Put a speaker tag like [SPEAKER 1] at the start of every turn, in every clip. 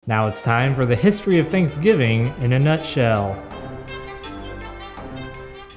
[SPEAKER 1] Now it's time for the history of Thanksgiving in a nutshell.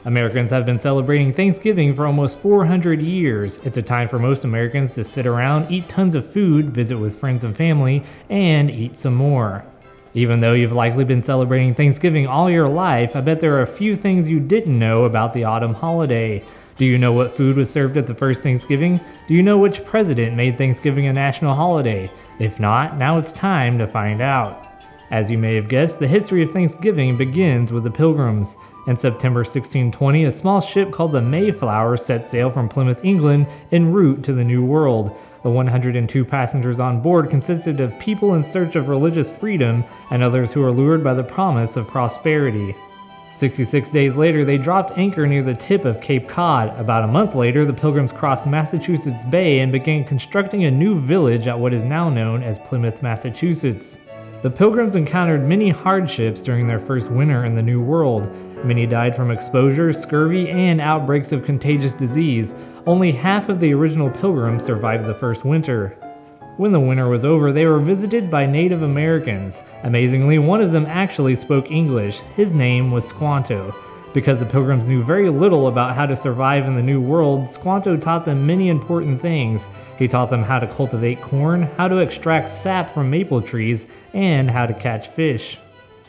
[SPEAKER 1] Americans have been celebrating Thanksgiving for almost 400 years. It's a time for most Americans to sit around, eat tons of food, visit with friends and family, and eat some more. Even though you've likely been celebrating Thanksgiving all your life, I bet there are a few things you didn't know about the autumn holiday. Do you know what food was served at the first Thanksgiving? Do you know which president made Thanksgiving a national holiday? If not, now it's time to find out. As you may have guessed, the history of Thanksgiving begins with the Pilgrims. In September 1620, a small ship called the Mayflower set sail from Plymouth, England, en route to the New World. The 102 passengers on board consisted of people in search of religious freedom and others who were lured by the promise of prosperity. 66 days later, they dropped anchor near the tip of Cape Cod. About a month later, the Pilgrims crossed Massachusetts Bay and began constructing a new village at what is now known as Plymouth, Massachusetts. The Pilgrims encountered many hardships during their first winter in the New World. Many died from exposure, scurvy, and outbreaks of contagious disease. Only half of the original Pilgrims survived the first winter. When the winter was over, they were visited by Native Americans. Amazingly, one of them actually spoke English. His name was Squanto. Because the Pilgrims knew very little about how to survive in the New World, Squanto taught them many important things. He taught them how to cultivate corn, how to extract sap from maple trees, and how to catch fish.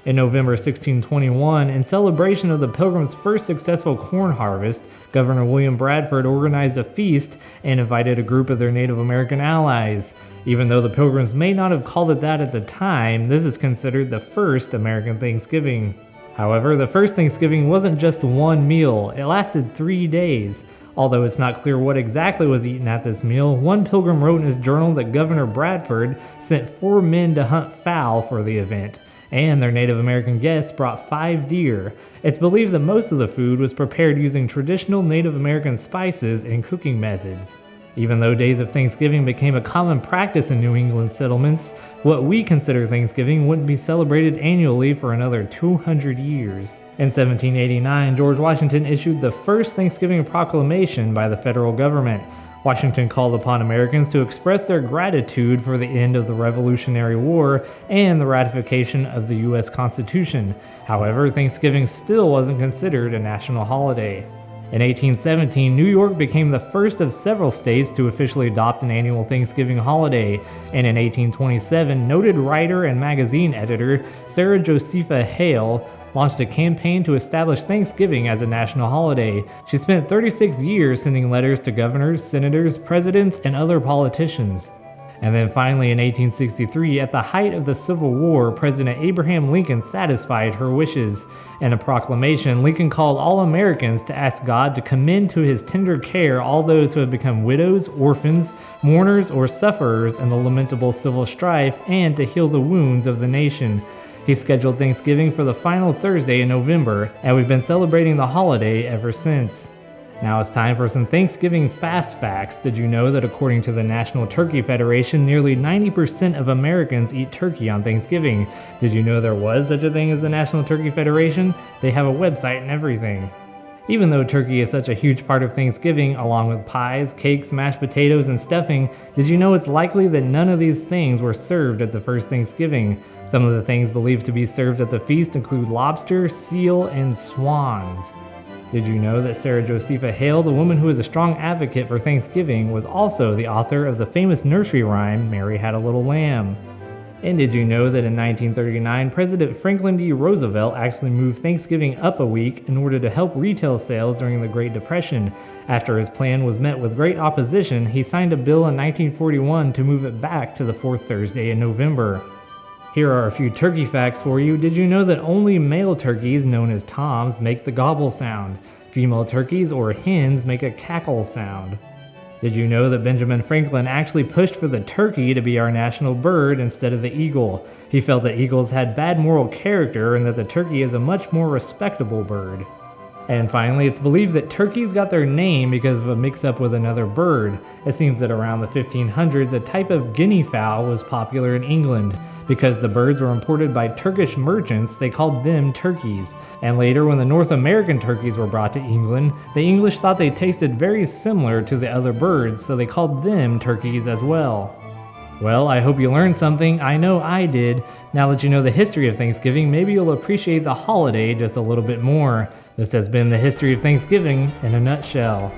[SPEAKER 1] In November 1621, in celebration of the Pilgrims' first successful corn harvest, Governor William Bradford organized a feast and invited a group of their Native American allies. Even though the Pilgrims may not have called it that at the time, this is considered the first American Thanksgiving. However, the first Thanksgiving wasn't just one meal, it lasted 3 days. Although it's not clear what exactly was eaten at this meal, one Pilgrim wrote in his journal that Governor Bradford sent 4 men to hunt fowl for the event, and their Native American guests brought 5 deer. It's believed that most of the food was prepared using traditional Native American spices and cooking methods. Even though days of Thanksgiving became a common practice in New England settlements, what we consider Thanksgiving wouldn't be celebrated annually for another 200 years. In 1789, George Washington issued the first Thanksgiving proclamation by the federal government. Washington called upon Americans to express their gratitude for the end of the Revolutionary War and the ratification of the U.S. Constitution. However, Thanksgiving still wasn't considered a national holiday. In 1817, New York became the first of several states to officially adopt an annual Thanksgiving holiday, and in 1827, noted writer and magazine editor Sarah Josepha Hale launched a campaign to establish Thanksgiving as a national holiday. She spent 36 years sending letters to governors, senators, presidents, and other politicians. And then finally in 1863, at the height of the Civil War, President Abraham Lincoln satisfied her wishes. In a proclamation, Lincoln called all Americans to ask God to commend to his tender care all those who have become widows, orphans, mourners, or sufferers in the lamentable civil strife, and to heal the wounds of the nation. He scheduled Thanksgiving for the final Thursday in November, and we've been celebrating the holiday ever since. Now it's time for some Thanksgiving fast facts. Did you know that according to the National Turkey Federation, nearly 90% of Americans eat turkey on Thanksgiving? Did you know there was such a thing as the National Turkey Federation? They have a website and everything. Even though turkey is such a huge part of Thanksgiving, along with pies, cakes, mashed potatoes, and stuffing, did you know it's likely that none of these things were served at the first Thanksgiving? Some of the things believed to be served at the feast include lobster, seal, and swans. Did you know that Sarah Josepha Hale, the woman who is a strong advocate for Thanksgiving, was also the author of the famous nursery rhyme, Mary Had a Little Lamb? And did you know that in 1939, President Franklin D. Roosevelt actually moved Thanksgiving up a week in order to help retail sales during the Great Depression? After his plan was met with great opposition, he signed a bill in 1941 to move it back to the 4th Thursday in November. Here are a few turkey facts for you. Did you know that only male turkeys, known as toms, make the gobble sound? Female turkeys, or hens, make a cackle sound. Did you know that Benjamin Franklin actually pushed for the turkey to be our national bird instead of the eagle? He felt that eagles had bad moral character and that the turkey is a much more respectable bird. And finally, it's believed that turkeys got their name because of a mix-up with another bird. It seems that around the 1500s, a type of guinea fowl was popular in England. Because the birds were imported by Turkish merchants, they called them turkeys. And later, when the North American turkeys were brought to England, the English thought they tasted very similar to the other birds, so they called them turkeys as well. Well, I hope you learned something. I know I did. Now that you know the history of Thanksgiving, maybe you'll appreciate the holiday just a little bit more. This has been the history of Thanksgiving in a nutshell.